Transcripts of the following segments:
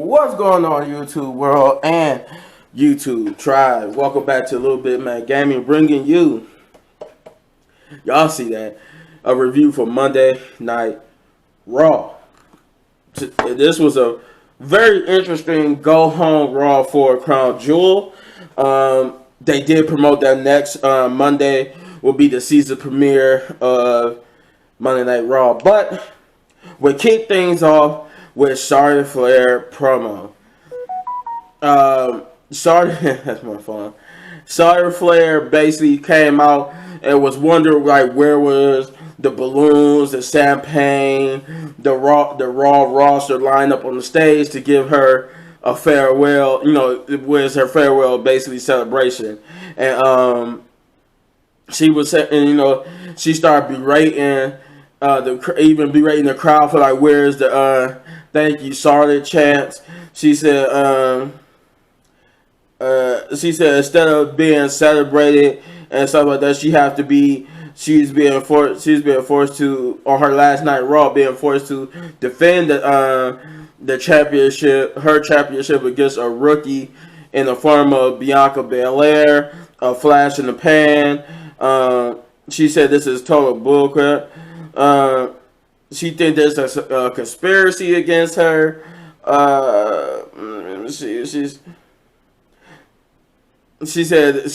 What's going on, YouTube world and YouTube tribe? Welcome back to LilBigMan Gaming, bringing you, y'all see that, a review for Monday Night Raw. This was a very interesting go-home Raw for Crown Jewel. They did promote that next Monday will be the season premiere of Monday Night Raw, but we kick things off with Charlotte Flair promo. That's my phone. Charlotte Flair basically came out and was wondering like where was the balloons, the champagne, the Raw roster lined up on the stage to give her a farewell. You know, it was her farewell basically celebration, and she was saying, she started berating berating the crowd for like where's the thank you Charlotte chants. She said instead of being celebrated and stuff like that, she's being forced to, on her last night Raw, being forced to defend the championship, her championship, against a rookie in the form of Bianca Belair, a flash in the pan. She said this is total bullcrap. She thinks there's a conspiracy against her. She said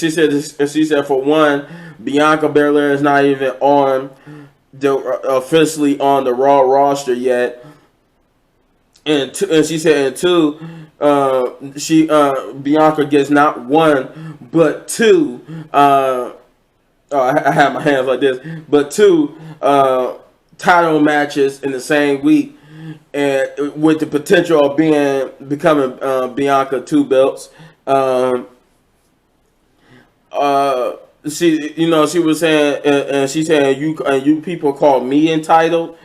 for one, Bianca Belair is not even officially on the Raw roster yet, and she said two, Bianca gets not one but two. I have my hands like this, but two title matches in the same week, and with the potential of becoming Bianca two belts. She was saying, and she said, you people call me entitled.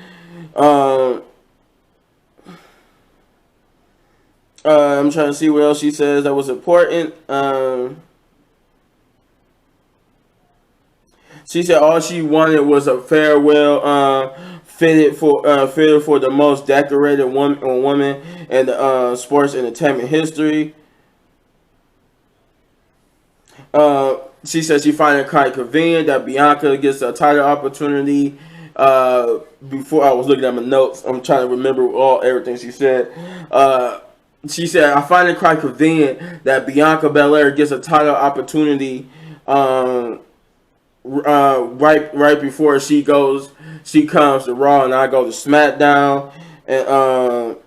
I'm trying to see what else she says that was important. She said all she wanted was a farewell, fitted for the most decorated woman in the sports entertainment history. She said she find it kind of convenient that Bianca gets a title opportunity. Before I was looking at my notes, I'm trying to remember everything she said. She said, I find it quite convenient that Bianca Belair gets a title opportunity right before she comes to Raw and I go to SmackDown. And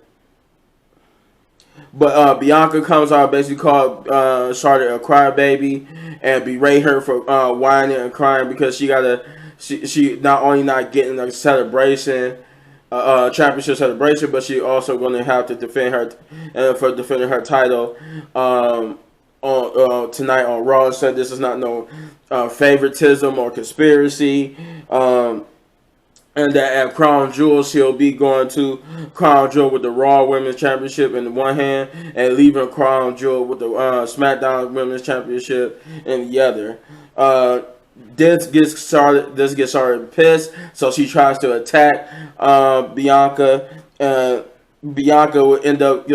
but Bianca comes out, basically called Charlotte a crybaby and berate her for whining and crying because she not only not getting a celebration, championship celebration, but she also going to have to defend her for defending her title on tonight on Raw. Said this is not no favoritism or conspiracy. And that at Crown Jewel, she'll be going to Crown Jewel with the Raw Women's Championship in the one hand and leaving Crown Jewel with the SmackDown Women's Championship in the other. This gets Charlotte pissed, so she tries to attack Bianca. Bianca would end up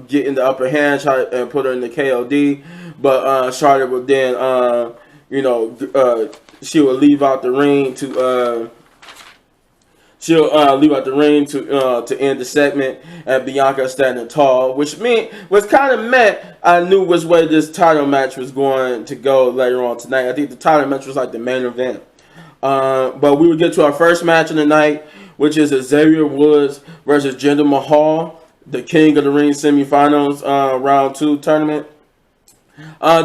getting the upper hand and put her in the KOD, but Charlotte would then, she would leave out the ring to. She'll leave out the ring to end the segment, and Bianca standing tall, which kind of meant I knew which way this title match was going to go later on tonight. I think the title match was like the main event. But we would get to our first match of the night, which is Xavier Woods versus Jinder Mahal, the King of the Ring semifinals round 2 tournament.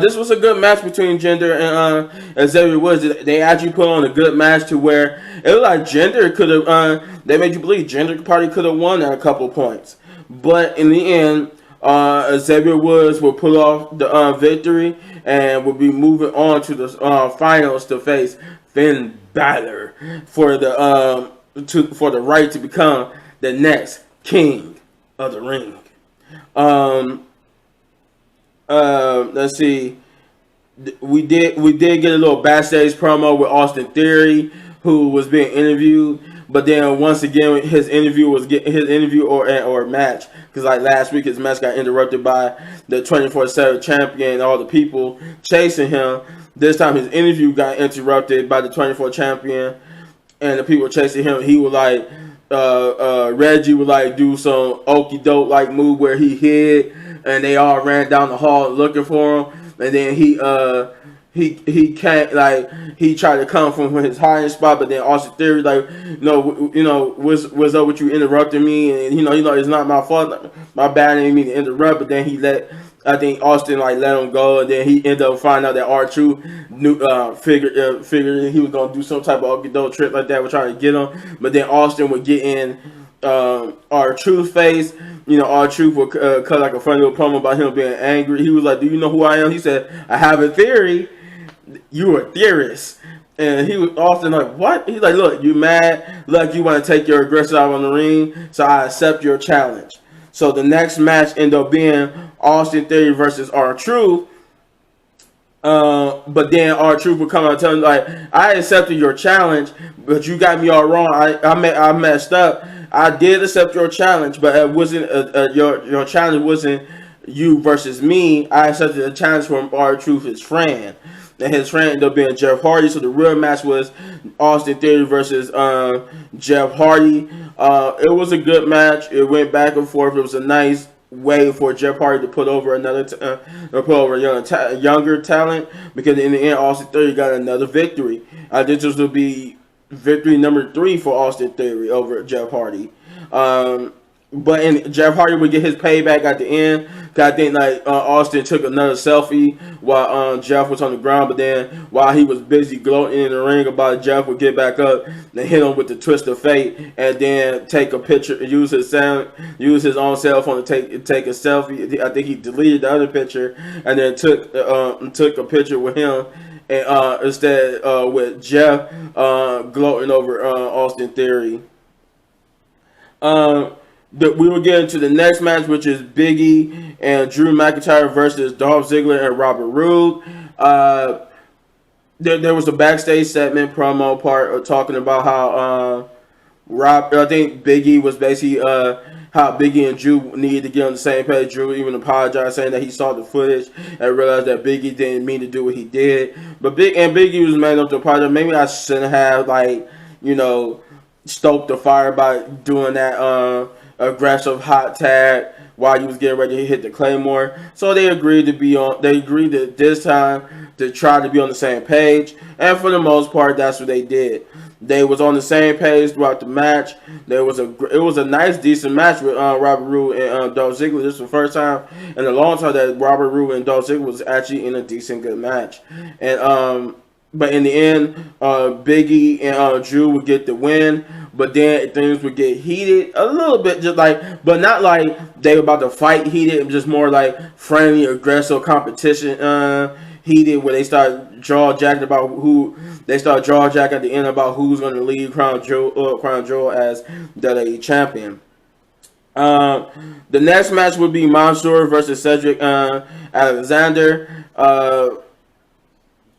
This was a good match between Jinder and Xavier Woods. They actually put on a good match to where it looked like Jinder could have. They made you believe Jinder probably could have won at a couple points, but in the end, Xavier Woods will pull off the victory and will be moving on to the finals to face Finn Balor for the right to become the next King of the Ring. Let's see. We did get a little backstage promo with Austin Theory, who was being interviewed But then once again, his interview or match, because like last week his match got interrupted by the 24/7 champion and all the people chasing him. This time his interview got interrupted by the 24 champion and the people chasing him. He would like Reggie would like do some okey doke like move where he hid, and they all ran down the hall looking for him. And then he can't, like, he tried to come from his hiding spot, but then Austin Theory like, what's up with you interrupting me? And it's not my fault, my bad, I didn't mean to interrupt. But then I think Austin like let him go, and then he ended up finding out that R-Truth figured he was gonna do some type of okey-doke trip like that. We're trying to get him, but then Austin would get in R-Truth's face. R-Truth would cut like a funny little promo about him being angry. He was like, "Do you know who I am?" He said, "I have a theory. You're a theorist." And he was Austin like, "What?" He's like, "Look, you mad? Look, you want to take your aggressor out on the ring, so I accept your challenge." So the next match ended up being Austin Theory versus R-Truth. But then R-Truth would come out and tell him like, "I accepted your challenge, but you got me all wrong. I messed up. I did accept your challenge, but it wasn't your challenge wasn't you versus me. I accepted a challenge from R-Truth, his friend." And his friend ended up being Jeff Hardy. So the real match was Austin Theory versus Jeff Hardy. It was a good match. It went back and forth. It was a nice way for Jeff Hardy to put over a younger talent, because in the end, Austin Theory got another victory. This will be victory number 3 for Austin Theory over Jeff Hardy. But Jeff Hardy would get his payback at the end. Cause I think like Austin took another selfie while Jeff was on the ground. But then while he was busy gloating in the ring about it, Jeff would get back up and hit him with the twist of fate, and then take a picture, use his own cell phone to take a selfie. I think he deleted the other picture and then took a picture with him. And instead with Jeff gloating over Austin Theory. We will get into the next match, which is Big E and Drew McIntyre versus Dolph Ziggler and Robert Roode. There was a backstage segment promo part talking about how I think Big E was basically how Big E and Drew needed to get on the same page. Drew even apologized, saying that he saw the footage and realized that Big E didn't mean to do what he did. But Big E was man up to apologize. Maybe I shouldn't have stoked the fire by doing that aggressive hot tag while he was getting ready to hit the Claymore. So they agreed to this time to try to be on the same page, and for the most part that's what they did. They was on the same page throughout the match. It was a nice, decent match with Robert Roode and Dolph Ziggler. This was the first time in a long time that Robert Roode and Dolph Ziggler was actually in a decent, good match. And but in the end, Big E and Drew would get the win. But then things would get heated a little bit, but not like they were about to fight heated, just more like friendly, aggressive competition heated, where they start jaw jacking at the end about who's going to leave Crown Jewel as WWE champion. The next match would be Mansoor versus Cedric Alexander.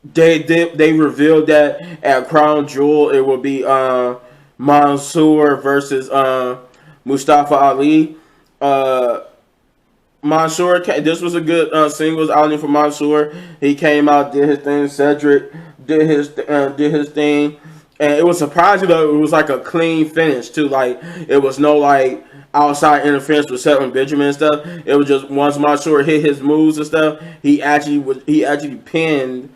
They revealed that at Crown Jewel it will be Mansoor versus Mustafa Ali. Mansoor, this was a good singles outing for Mansoor. He came out, did his thing. Cedric did his thing, and it was surprising though. It was like a clean finish too. Like it was no like outside interference with Seth Benjamin and stuff. It was just once Mansoor hit his moves and stuff, he actually pinned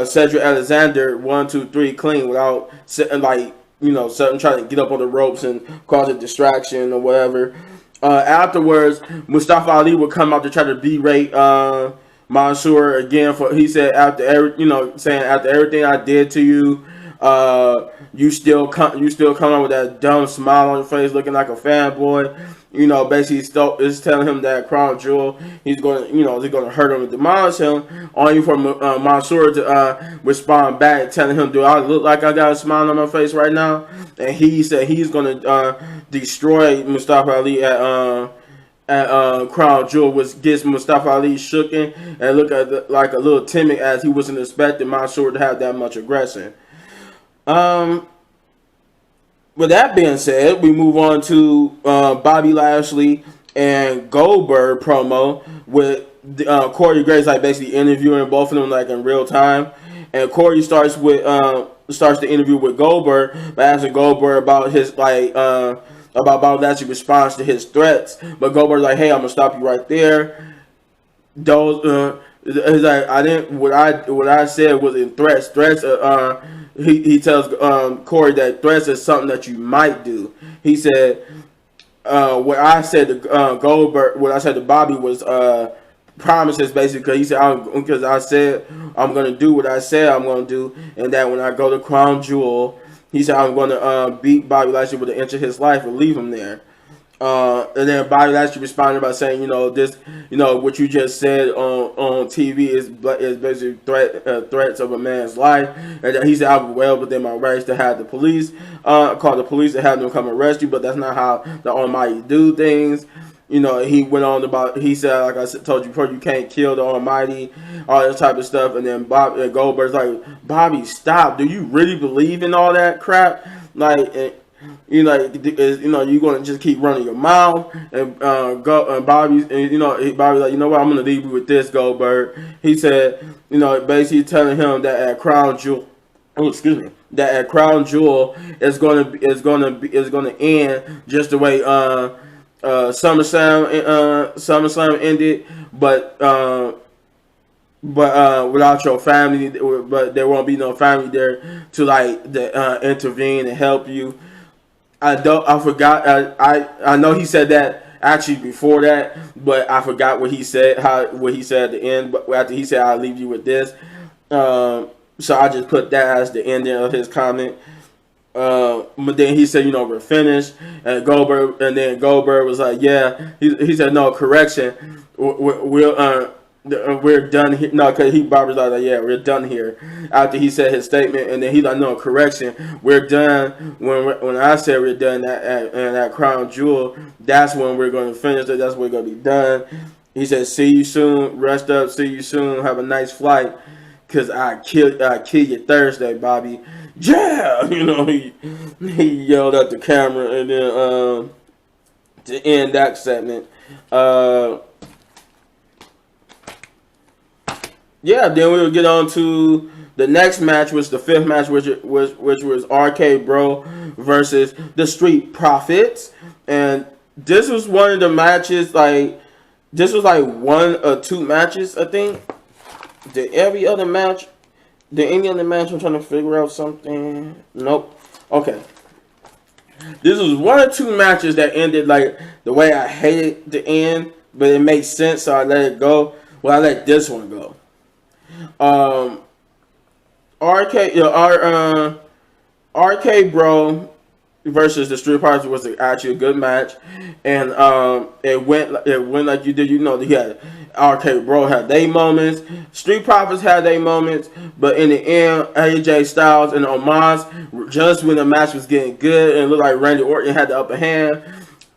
Cedric Alexander 1, 2, 3 clean without sitting something trying to get up on the ropes and cause a distraction or whatever. Afterwards, Mustafa Ali would come out to try to berate Mansoor again he said after everything I did to you, you still come out with that dumb smile on your face, looking like a fanboy. Basically is telling him that Crown Jewel, he's going to hurt him and demolish him, only for Mansoor to respond back, telling him, "Do I look like I got a smile on my face right now?" And he said he's going to destroy Mustafa Ali at Crown Jewel, which gets Mustafa Ali shooken and look like a little timid, as he wasn't expecting Mansoor to have that much aggression. with that being said, we move on to Bobby Lashley and Goldberg promo with Corey Graves, like basically interviewing both of them like in real time. And Corey starts the interview with Goldberg by asking Goldberg about his about Bobby Lashley's response to his threats. But Goldberg's like, "Hey, I'm gonna stop you right there. Those he's like, I didn't what I said wasn't threats. Threats he tells Corey that threats is something that you might do. He said what I said to Goldberg, what I said to Bobby was promises, basically. He said because I said I'm gonna do what I said I'm gonna do, and that when I go to Crown Jewel, he said I'm gonna beat Bobby Lashley with an inch of his life and leave him there. And then Bobby Lashley responded by saying, what you just said on TV is basically threats of a man's life. And then he said, I was well within my rights to have the police, call the police and have them come arrest you, but that's not how the Almighty do things. He went on about, he said, like I told you before, you can't kill the Almighty, all that type of stuff. And then Goldberg's like, Bobby, stop. Do you really believe in all that crap? You're gonna just keep running your mouth, and Bobby's like, what, I'm gonna leave you with this, Goldberg. He said, basically telling him that at Crown Jewel, that at Crown Jewel is gonna end just the way SummerSlam ended, but without your family, but there won't be no family there to intervene and help you. I know he said that actually before that, but I forgot what he said at the end. But after he said, "I'll leave you with this," so I just put that as the ending of his comment. But then he said, we're finished, and Goldberg was like, yeah. He said, no, correction, we're done here. No, because Bobby's like, yeah, we're done here. After he said his statement, and then he's like, no, correction, we're done. When I said we're done at Crown Jewel, that's when we're going to finish it. That's when we're going to be done. He said, see you soon. Rest up. See you soon. Have a nice flight. Because I kill you Thursday, Bobby. Yeah, he yelled at the camera, and then to end that segment, then we'll get on to the next match, which the fifth match, which was RK Bro versus the Street Profits, and this was one of the matches. This was one or two matches, I think. Did any other match? I'm trying to figure out something. Nope. Okay. This was one or two matches that ended the way I hated the end, but it made sense, so I let it go. Well, I let this one go. RK Bro versus the Street Profits was actually a good match, and it went like you did. He had RK Bro had their moments, Street Profits had their moments, but in the end, AJ Styles and Omos, just when the match was getting good and it looked like Randy Orton had the upper hand,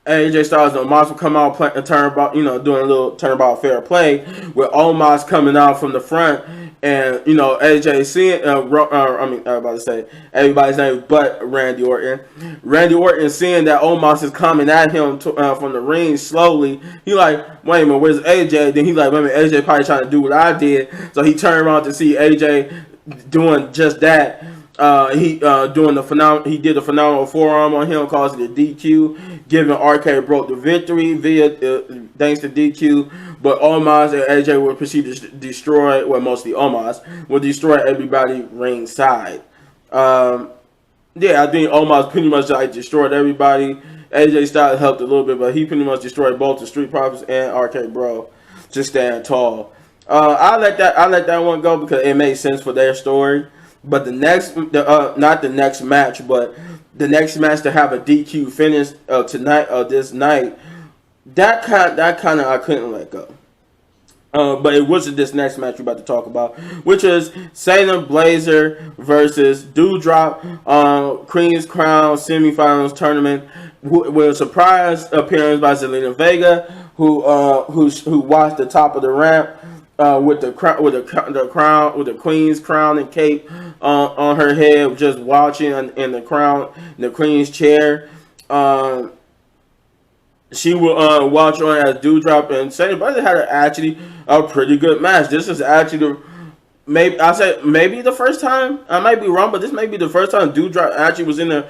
AJ Styles and Omos would come out and turnabout, doing a little turnabout fair play, with Omos coming out from the front. And, AJ seeing, I was about to say everybody's name but Randy Orton. Randy Orton seeing that Omos is coming at him from the ring slowly. He like, wait a minute, where's AJ? Then he like, wait a minute, AJ probably trying to do what I did. So he turned around to see AJ doing just that. He did a phenomenal forearm on him, causing the DQ, giving RK Bro the victory thanks to DQ. But Omos and AJ will proceed to destroy, mostly Omos will destroy everybody ringside. I think Omos pretty much destroyed everybody. AJ Styles helped a little bit, but he pretty much destroyed both the Street Profits and RK Bro to stand tall. I let that one go because it made sense for their story. But not the next match, but the next match to have a DQ finish this night, that kind of I couldn't let go. But it wasn't this next match we're about to talk about, which is Shayna Baszler versus Doudrop, Queen's Crown semifinals tournament, with a surprise appearance by Zelina Vega, who watched the top of the ramp. with the crown, with the queen's crown and cape on her head, just watching in the crown, in the queen's chair. She will watch on as Doudrop and Santa Brother had actually a pretty good match. This is actually maybe the first time. I might be wrong, but this may be the first time Doudrop actually was in a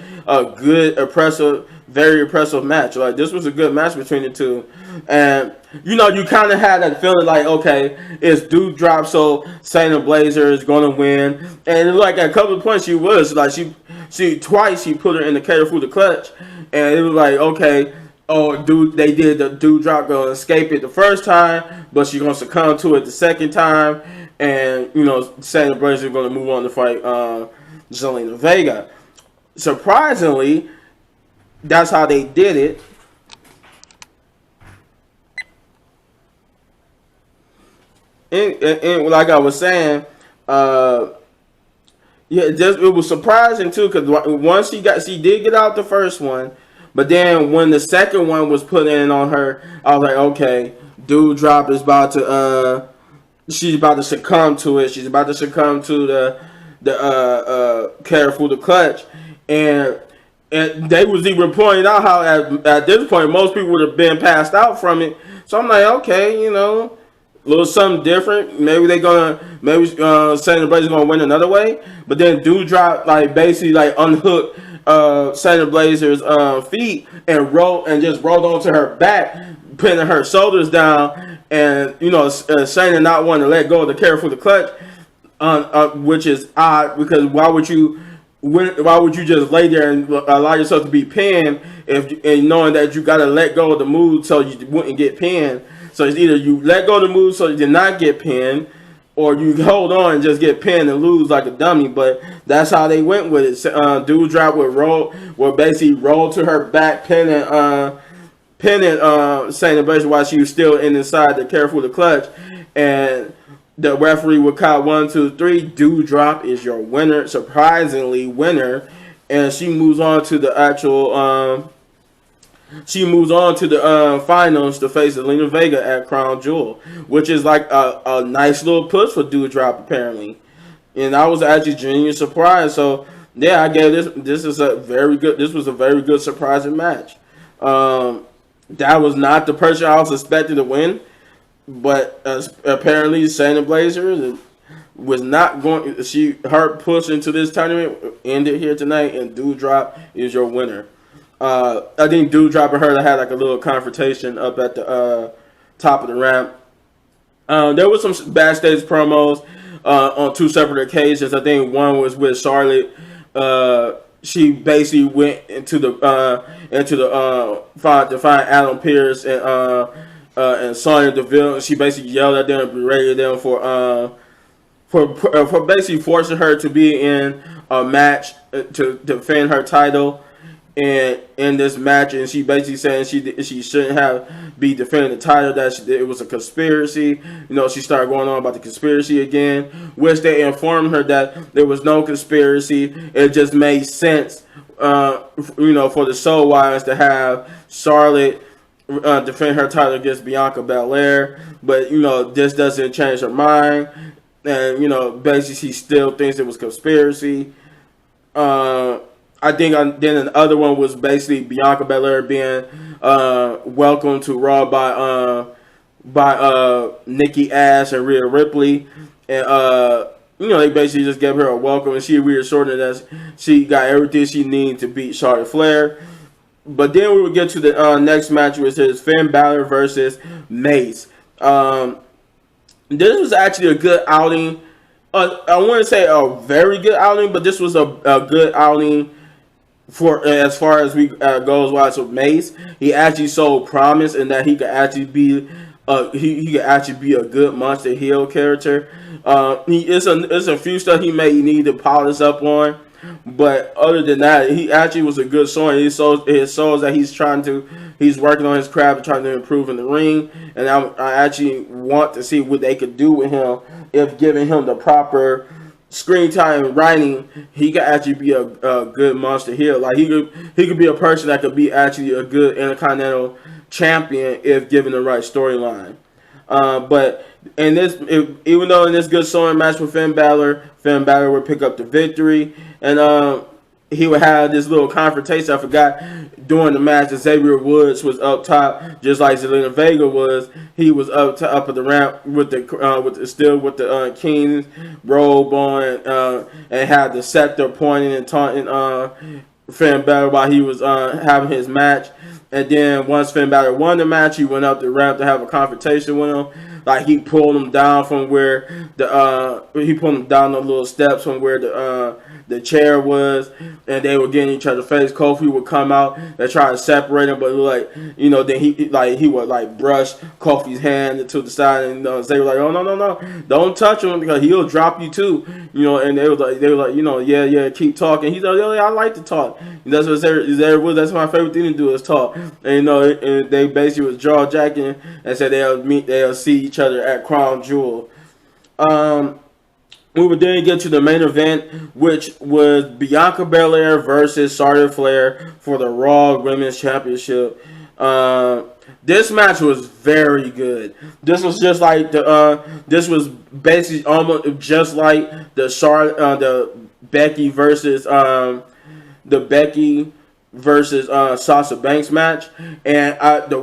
good, impressive, very impressive match. Like, this was a good match between the two. And, you know, you kind of had that feeling like, okay, it's Doudrop, so Shayna Baszler is going to win. And, like, at a couple of points, she was. Like, she twice, he put her in the cater through the clutch. And it was like, okay, oh, dude, they did the Doudrop going to escape it the first time, but she's going to succumb to it the second time. And, you know, Shayna Baszler is going to move on to fight Zelina Vega. Surprisingly, that's how they did it. And like I was saying, yeah, it was surprising too, because once she did get out the first one, but then when the second one was put in on her, I was like, okay, Doudrop is about to she's about to succumb to it. She's about to succumb to the careful the clutch, and they was even pointing out how at this point most people would have been passed out from it. So I'm like, okay, you know, a little something different. Maybe Shayna Baszler's gonna win another way. But then Doudrop like basically like unhooked Shayna Baszler's feet and just rolled onto her back, pinning her shoulders down, and you know Shayna not wanting to let go of the careful the clutch, which is odd because why would you just lay there and allow yourself to be pinned and knowing that you got to let go of the move so you wouldn't get pinned? So it's either you let go of the move so you did not get pinned, or you hold on and just get pinned and lose like a dummy. But that's how they went with it. Doudrop would basically roll to her back, pinning Shayna Baszler while she was still inside the careful the clutch, and the referee would count 1, 2, 3. Doudrop is your winner, surprisingly winner, and she moves on to the actual. She moves on to the finals to face Zelina Vega at Crown Jewel, which is like a nice little push for Doudrop apparently, and I was actually genuinely surprised. So yeah, I gave this was a very good surprising match. That was not the person I was expecting to win, but apparently Shayna Baszler was not going. Her push into this tournament ended here tonight, and Doudrop is your winner. I think Doudrop and her had like a little confrontation up at the top of the ramp. There was some backstage promos on 2 separate occasions. I think one was with Charlotte. She basically went into the fight to find Adam Pearce and Sonya Deville. She basically yelled at them and berated them for basically forcing her to be in a match to defend her title. And in this match, and she basically saying she shouldn't be defending the title, that it was a conspiracy. You know, she started going on about the conspiracy again, which they informed her that there was no conspiracy. It just made sense, you know, for the Soul Wires to have Charlotte defend her title against Bianca Belair. But, you know, this doesn't change her mind. And, you know, basically she still thinks it was conspiracy. I think then another one was basically Bianca Belair being welcomed to Raw by Nikki Ash and Rhea Ripley, and you know, they basically just gave her a welcome, and she reassured her that she got everything she needed to beat Charlotte Flair. But then we would get to the next match, which is Finn Balor versus Mace. This was actually a good outing. I wouldn't say a very good outing, but this was a good outing. For as far as we goes wise with Mace, he actually showed promise in that he could actually be he could actually be a good monster heel character. It's a few stuff he may need to polish up on, but other than that, he actually was a good showing. It shows that he's working on his craft and trying to improve in the ring, and I actually want to see what they could do with him if giving him the proper screen time and writing. He could actually be a good monster heel. Like he could be a person that could be actually a good Intercontinental champion if given the right storyline. But in this, even though in this good showing match with Finn Balor would pick up the victory, and he would have this little confrontation. I forgot during the match that Xavier Woods was up top, just like Zelina Vega was. He was up at the ramp with the King's robe on, and had the scepter pointing and taunting Finn Balor while he was having his match. And then once Finn Balor won the match, he went up the ramp to have a confrontation with him. Like he pulled him down from where he pulled him down the little steps from where the chair was, and they were getting each other face. Kofi would come out and try to separate him, but then he would brush Kofi's hand to the side, and they were like, "Oh no, don't touch him because he'll drop you too." And they were like, yeah, keep talking. He's like, "Yeah, I like to talk." And that's what Xavier was. That's my favorite thing to do is talk. And and they basically was jaw jacking and said they'll see each other at Crown Jewel. We would then get to the main event, which was Bianca Belair versus Charlotte Flair for the Raw Women's Championship. This match was very good. This was just like this was basically almost just like the Becky versus Sasha Banks match, and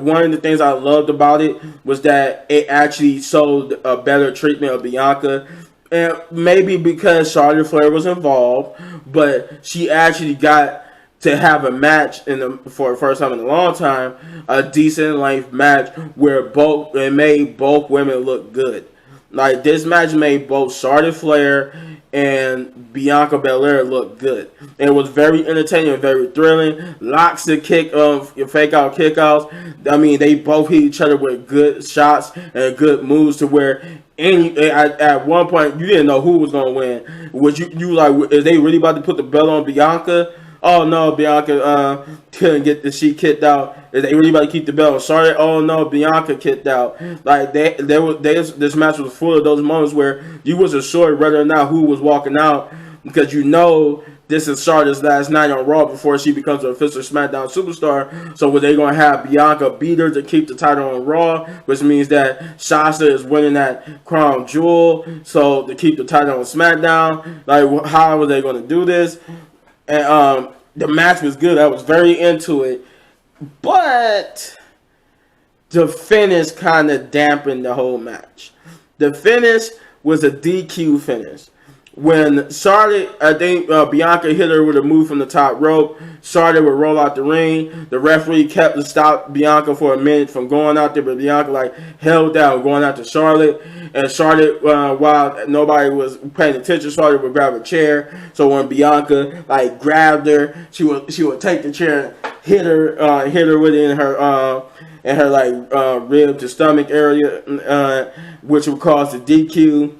one of the things I loved about it was that it actually showed a better treatment of Bianca. And maybe because Charlotte Flair was involved, but she actually got to have a match for the first time in a long time, a decent length match where it made both women look good. Like this match made both Charlotte Flair and Bianca Belair look good. It was very entertaining and very thrilling. Lots of fake out kickouts. I mean, they both hit each other with good shots and good moves to where at one point you didn't know who was gonna win. Was you like, is they really about to put the belt on Bianca? Oh no, Bianca couldn't get the sheet kicked out. Is they really about to keep the belt? Sorry, oh no, Bianca kicked out. Like this match was full of those moments where you wasn't sure whether or not who was walking out, because this is Charlotte's last night on Raw before she becomes an official SmackDown superstar. So were they going to have Bianca beat her to keep the title on Raw, which means that Sasha is winning that Crown Jewel, so to keep the title on SmackDown? Like, how were they going to do this? And the match was good. I was very into it. But the finish kind of dampened the whole match. The finish was a DQ finish. When Charlotte, I think Bianca hit her with a move from the top rope, Charlotte would roll out the ring. The referee kept to stop Bianca for a minute from going out there, but Bianca held down going out to Charlotte. And Charlotte, while nobody was paying attention, Charlotte would grab a chair. So when Bianca grabbed her, she would take the chair, hit her with it in her rib to stomach area, which would cause the DQ.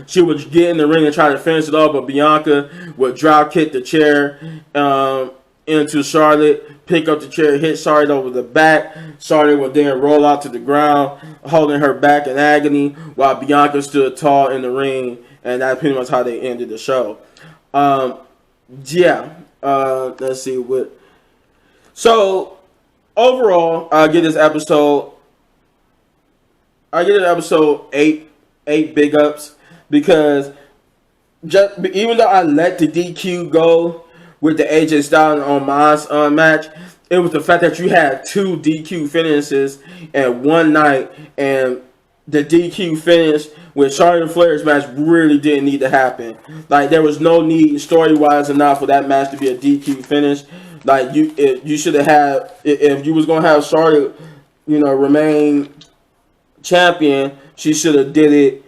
She would get in the ring and try to finish it off, but Bianca would drop kick the chair into Charlotte, pick up the chair, hit Charlotte over the back. Charlotte would then roll out to the ground, holding her back in agony, while Bianca stood tall in the ring, and that's pretty much how they ended the show. Let's see what. So overall, I give this episode 8 big ups. Because even though I let the DQ go with the AJ Styles on my match, it was the fact that you had 2 DQ finishes in one night, and the DQ finish with Charlotte Flair's match really didn't need to happen. Like, there was no need story-wise enough for that match to be a DQ finish. Like, you should have had, if you was gonna have Charlotte, remain champion, she should have did it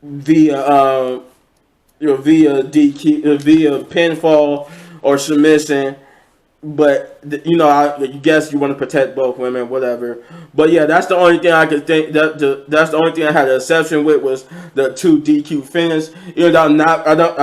via DQ, via pinfall or submission. But I guess you want to protect both women, whatever. But yeah, that's the only thing I could think. That's the only thing I had an exception with was the 2 DQ finish. I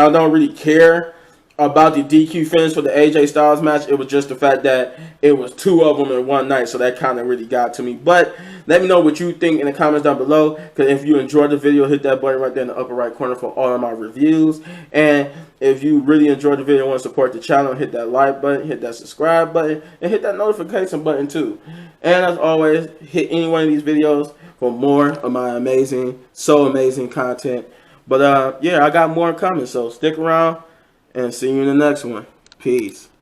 don't really care about the DQ finish for the AJ Styles match. It was just the fact that it was 2 of them in one night, so that kind of really got to me. But let me know what you think in the comments down below, because if you enjoyed the video, hit that button right there in the upper right corner for all of my reviews. And if you really enjoyed the video and want to support the channel, hit that like button, hit that subscribe button, and hit that notification button too. And as always, hit any one of these videos for more of my amazing, so amazing content. But yeah, I got more coming, so stick around and see you in the next one. Peace.